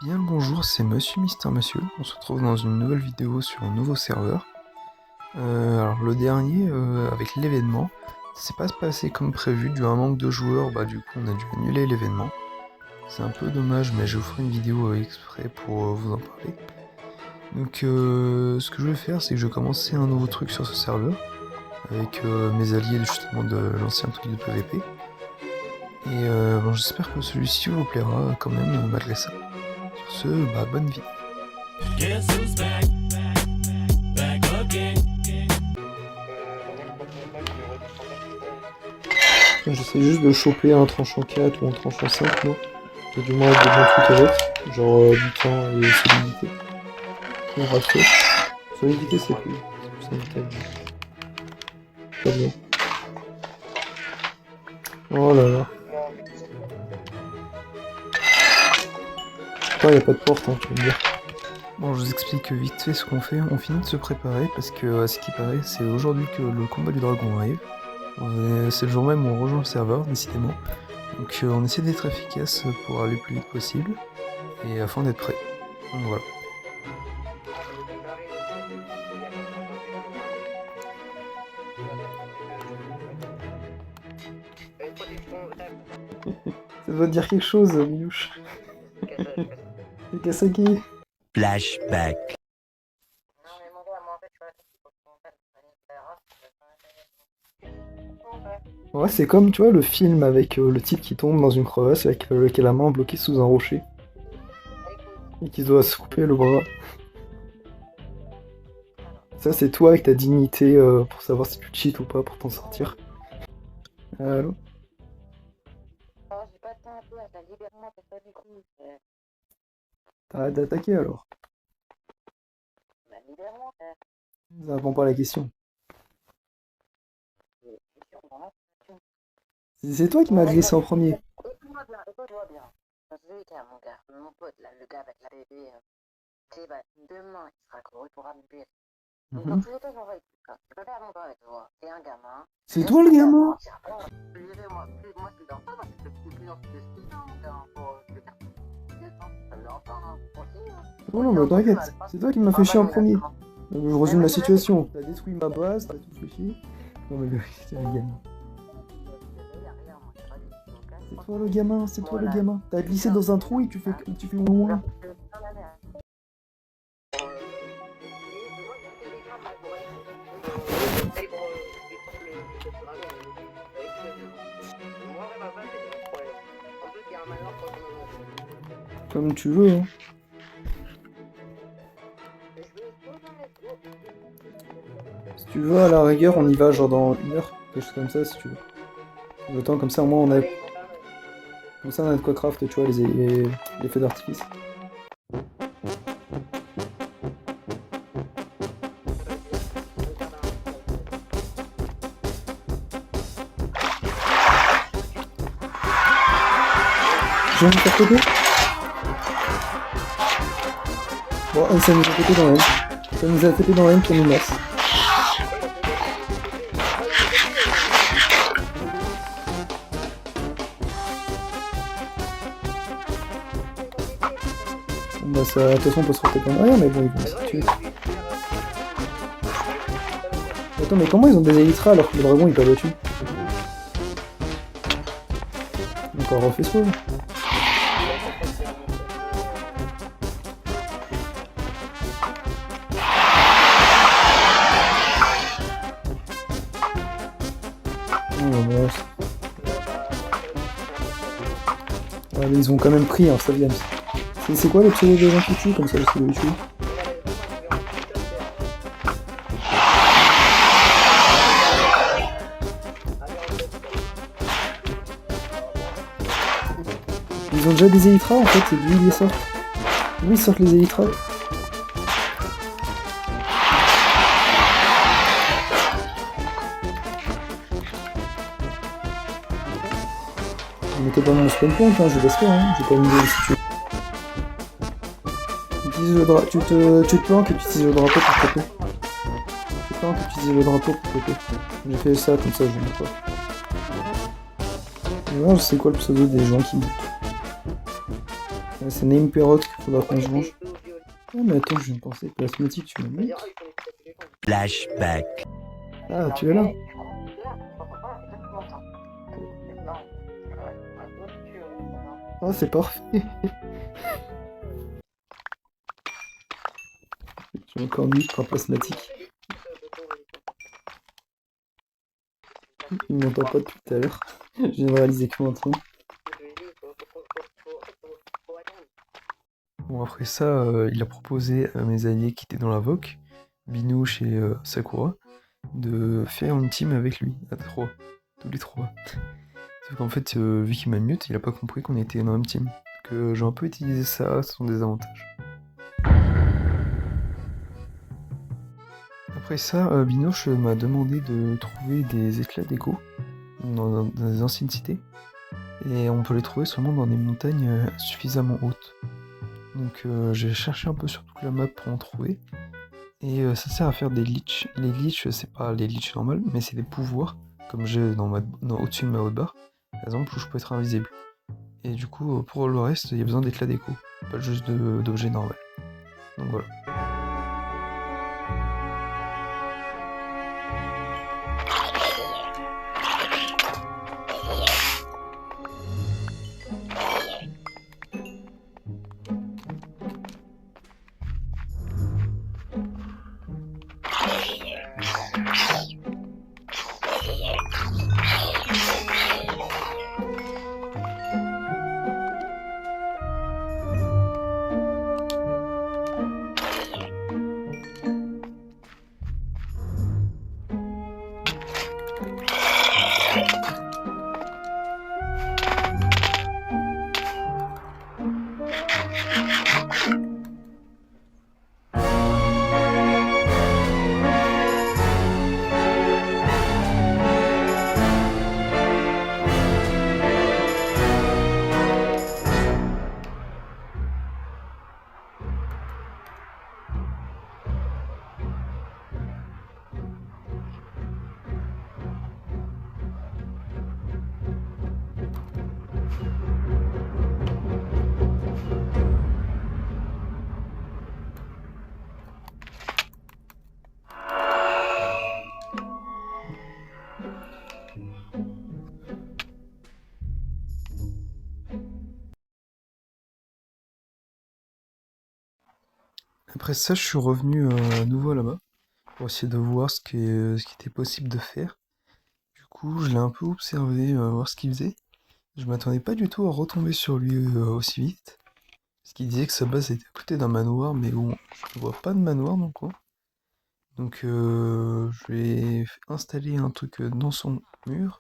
Bien le bonjour, c'est Monsieur Mister Monsieur. On se retrouve dans une nouvelle vidéo sur un nouveau serveur. Alors le dernier, avec l'événement, ça s'est pas passé comme prévu, dû à un manque de joueurs, du coup on a dû annuler l'événement. C'est un peu dommage, mais je vous ferai une vidéo exprès pour vous en parler. Donc ce que je vais faire, c'est que je vais commencer un nouveau truc sur ce serveur, avec mes alliés justement de l'ancien truc de PVP. Et j'espère que celui-ci vous plaira quand même, malgré ça. Sur ce, bonne vie. Guess who's back? Back again. J'essaie juste de choper un tranchant 4 ou un tranchant 5, non? J'ai du moins avec des bons trucs avec, genre du temps et solidité. On ratio. Solidité c'est plus sanitaire. Très bien. Oh là là. Pourquoi y a pas de porte, hein, tu vas me dire. Bon, je vous explique vite fait ce qu'on fait. On finit de se préparer parce que, à ce qui paraît, c'est aujourd'hui que le combat du dragon arrive. C'est le jour même où on rejoint le serveur, décidément. Donc on essaie d'être efficace pour aller le plus vite possible et afin d'être prêt. Donc voilà. Ça doit te dire quelque chose, Minouche. C'est Kasaki. Flashback. Ouais, c'est comme, tu vois, le film avec le type qui tombe dans une crevasse avec la main bloquée sous un rocher. Et qui doit se couper le bras. Ça, c'est toi avec ta dignité pour savoir si tu cheats ou pas pour t'en sortir. Allô? T'arrêtes d'attaquer alors. Ça répond pas à la question. C'est toi qui m'as agressé en premier. Écoute-moi bien, écoute-moi bien. On se dit, tiens, mon gars, mon pote, là, le gars avec la bébé, demain, il sera gros, il pourra me buter. Donc, dans tous les cas, j'en vais tout ça. Je peux faire mon temps avec toi. T'es un gamin. C'est toi le gamin? Moi, je suis dans ça, parce que je suis plus dans ce style, mon gars, pour le faire. Ça me dérange pas, hein, aussi, hein. Oh non, mais t'inquiète, c'est toi qui m'as fait chier en premier. Je résume la situation. T'as détruit ma base, t'as tout fait chier. Non mais c'est un gamin. C'est toi le gamin, c'est toi le gamin. T'as glissé dans un trou et tu fais ouin. Comme tu veux, hein. Si tu veux, à la rigueur, on y va genre dans 1 heure, quelque chose comme ça, si tu veux. Le temps, comme ça, au moins, on a... Comme ça, on a de quoi craft, tu vois, les feux d'artifice. J'ai envie de faire côté. Bon, ça nous a tapé dans l'aine. Ça nous a tapé dans l'aine pour nous masse. Bon bah ça, de toute façon on peut se retaper en arrière, mais bon ils vont essayer de tuer. Attends, mais comment ils ont des élytras alors que le dragon il peut le tuer? Encore refait ce move. Ouais, mais ils ont quand même pris, hein, ça vient. C'est quoi le pseudo des gens qui tuent comme ça, je sais les tuer? Ils ont déjà des élytras en fait, et d'où ils les sortent? D'où ils sortent les élytras? Mettez pas mon spawn point, hein, je laisse faire, hein, j'ai pas une idée si tu... Tu te planques et tu utilises le drapeau pour taper. Tu te planques et tu utilises le drapeau pour taper. J'ai fait ça, comme ça je ne pas. Et moi je sais quoi le pseudo des gens qui butent. C'est Name Perrot qu'il faudra qu'on se venge. Ah mais attends, je viens de penser, plasmatique, tu me montres. Flashback. Ah, tu es là. Ah, c'est parfait. J'ai encore mis par plasmatique. Il m'entend pas depuis tout à l'heure. Je viens de réaliser que maintenant. Bon, après ça, il a proposé à mes alliés qui étaient dans la VOC, Binouche et Sakura, de faire une team avec lui, à 3, tous les 3. Sauf qu'en fait, vu qu'il m'a mute, il a pas compris qu'on était dans la même team. Donc j'ai un peu utilisé ça à son désavantage. Après ça, Binouche m'a demandé de trouver des éclats d'écho dans des anciennes cités. Et on peut les trouver seulement dans des montagnes suffisamment hautes. Donc j'ai cherché un peu sur toute la map pour en trouver. Et ça sert à faire des leeches. Les leeches, c'est pas les leeches normales, mais c'est des pouvoirs, comme j'ai au-dessus de ma haute barre, par exemple, où je peux être invisible. Et du coup, pour le reste, il y a besoin d'éclats d'écho, pas juste d'objets normaux. Donc voilà. Après ça, je suis revenu à nouveau là-bas pour essayer de voir ce qui était possible de faire. Du coup, je l'ai un peu observé, voir ce qu'il faisait. Je m'attendais pas du tout à retomber sur lui aussi vite. Parce qu'il disait que sa base était à côté d'un manoir, mais bon, je ne vois pas de manoir dans le coin. Donc je vais installer un truc dans son mur.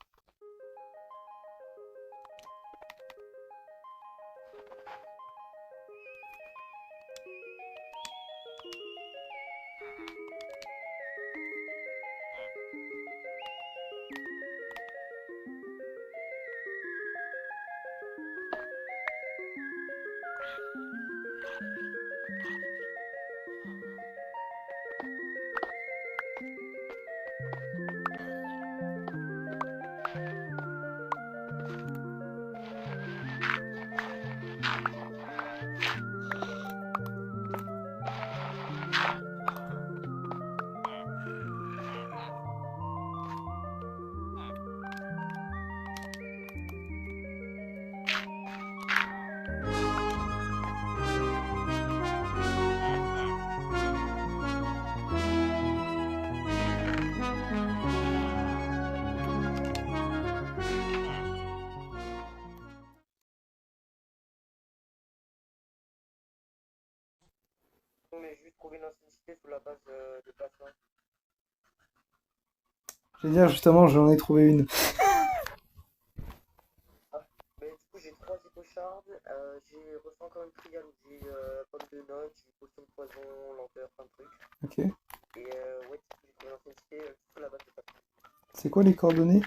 Mais juste trouver une ancienne cité sous la base de placement. Je vais dire justement, j'en ai trouvé une. Mais du coup, j'ai 3 hypochards, j'ai reçu encore une trial où j'ai pomme de notes, j'ai potion de poison, lenteur, plein de trucs. Ok. Et ouais, du coup, j'ai trouvé une ancienne cité sous la base de placement. C'est quoi les coordonnées?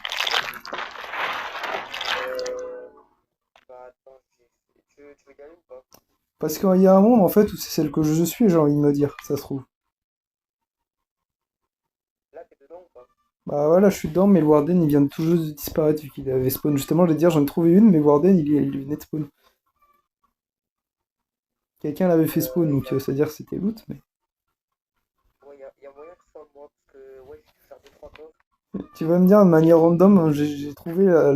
Bah attends, tu veux y aller ou pas? Parce qu'il y a un monde en fait où c'est celle que je suis, j'ai envie de me dire, ça se trouve. Là, t'es dedans ou pas? Bah voilà, je suis dedans, mais le Warden il vient de tout juste de disparaître vu qu'il avait spawn. Justement, je vais dire, j'en ai trouvé une, mais le Warden il venait de spawn. Quelqu'un l'avait fait spawn, donc c'est-à-dire que c'était loot, mais... Ouais, y a moyen que ce soit moi, parce que ouais, j'ai dû faire 2-3 comptes. Tu vas me dire, de manière random, j'ai trouvé la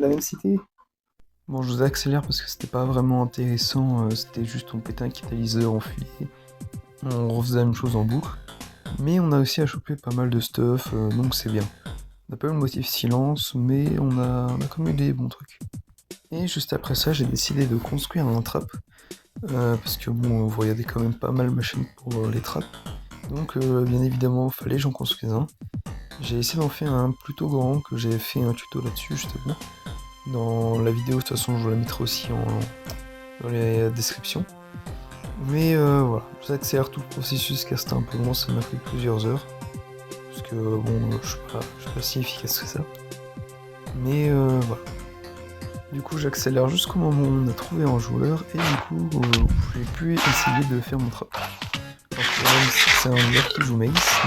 même cité. Bon, je vous accélère parce que c'était pas vraiment intéressant, c'était juste on pétait un catalyseur, on fuyait, on refaisait la même chose en boucle. Mais on a aussi à choper pas mal de stuff, donc c'est bien. On n'a pas eu le motif silence, mais on a quand même eu des bons trucs. Et juste après ça, j'ai décidé de construire un trap, parce que bon, vous regardez quand même pas mal ma chaîne pour les traps. Donc bien évidemment, fallait que j'en construise un. J'ai essayé d'en faire un plutôt grand, que j'ai fait un tuto là-dessus justement. Dans la vidéo, de toute façon, je vous la mettrai aussi dans les descriptions. Mais voilà, je vous accélère tout le processus car c'était un peu long, ça m'a pris plusieurs heures. Parce que bon, je suis pas si efficace que ça. Mais voilà. Du coup, j'accélère jusqu'au moment où on a trouvé un joueur et du coup, j'ai pu essayer de faire mon trap. Alors que même si c'est un joueur qui joue Mace,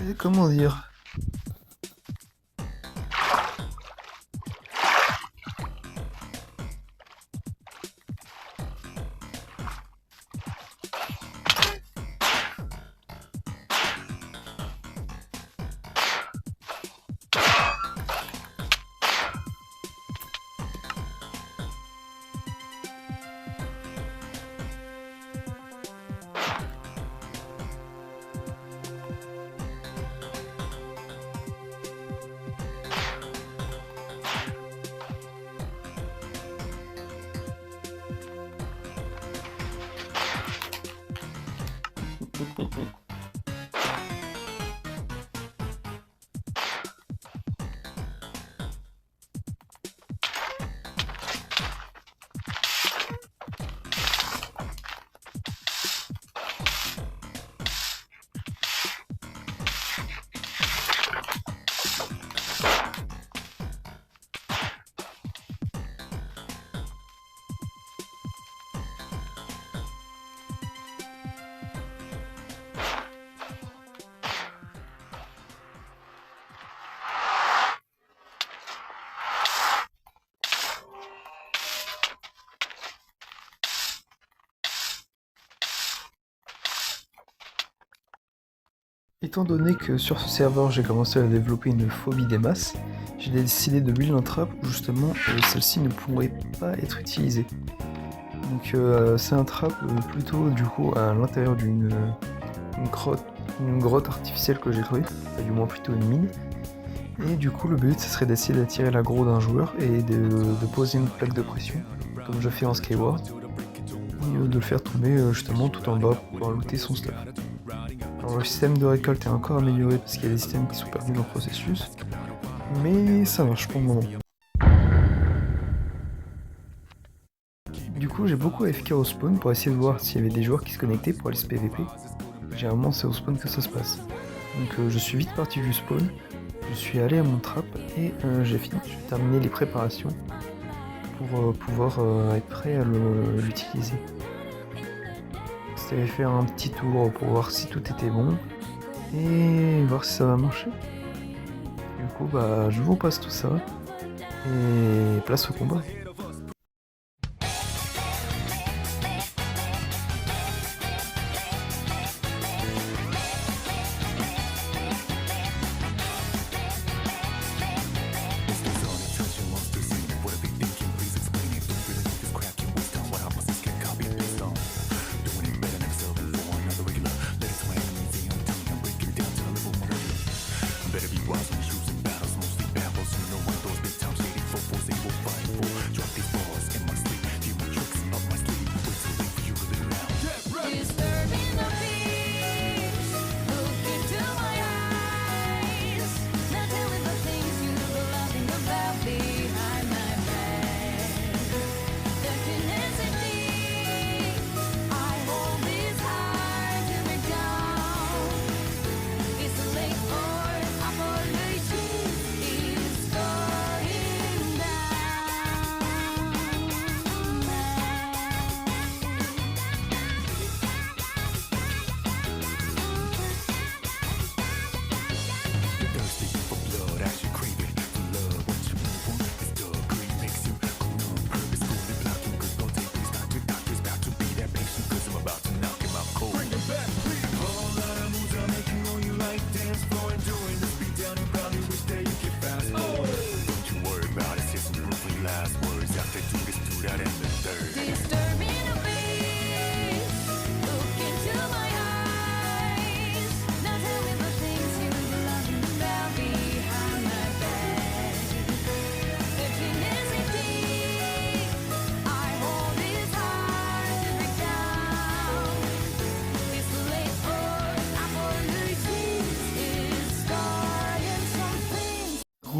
donc comment dire? Étant donné que sur ce serveur j'ai commencé à développer une phobie des masses, j'ai décidé de build un trap où justement celle-ci ne pourrait pas être utilisée. Donc c'est un trap plutôt du coup à l'intérieur d'une grotte artificielle que j'ai trouvée, enfin, du moins plutôt une mine. Et du coup le but ce serait d'essayer d'attirer l'aggro d'un joueur et de poser une plaque de pression, comme je fais en Skyward, et de le faire tomber justement tout en bas pour pouvoir looter son stuff. Alors le système de récolte est encore amélioré parce qu'il y a des systèmes qui sont perdus dans le processus, mais ça marche pour le moment. Du coup j'ai beaucoup AFK au spawn pour essayer de voir s'il y avait des joueurs qui se connectaient pour aller se PVP. Généralement c'est au spawn que ça se passe. Donc je suis vite parti du spawn, je suis allé à mon trap et j'ai terminé les préparations pour pouvoir être prêt à l'utiliser. C'était faire un petit tour pour voir si tout était bon et voir si ça va marcher. Du coup bah je vous passe tout ça et place au combat.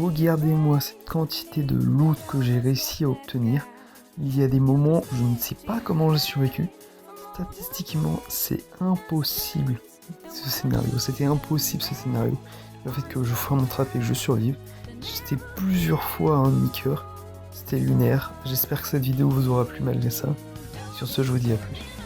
regardez-moi cette quantité de loot que j'ai réussi à obtenir. Il y a des moments où je ne sais pas comment j'ai survécu. Statistiquement, c'est impossible ce scénario. C'était impossible ce scénario. Le fait que je foire mon trap et que je survive. J'étais plusieurs fois à un demi-cœur. C'était lunaire. J'espère que cette vidéo vous aura plu malgré ça. Sur ce, je vous dis à plus.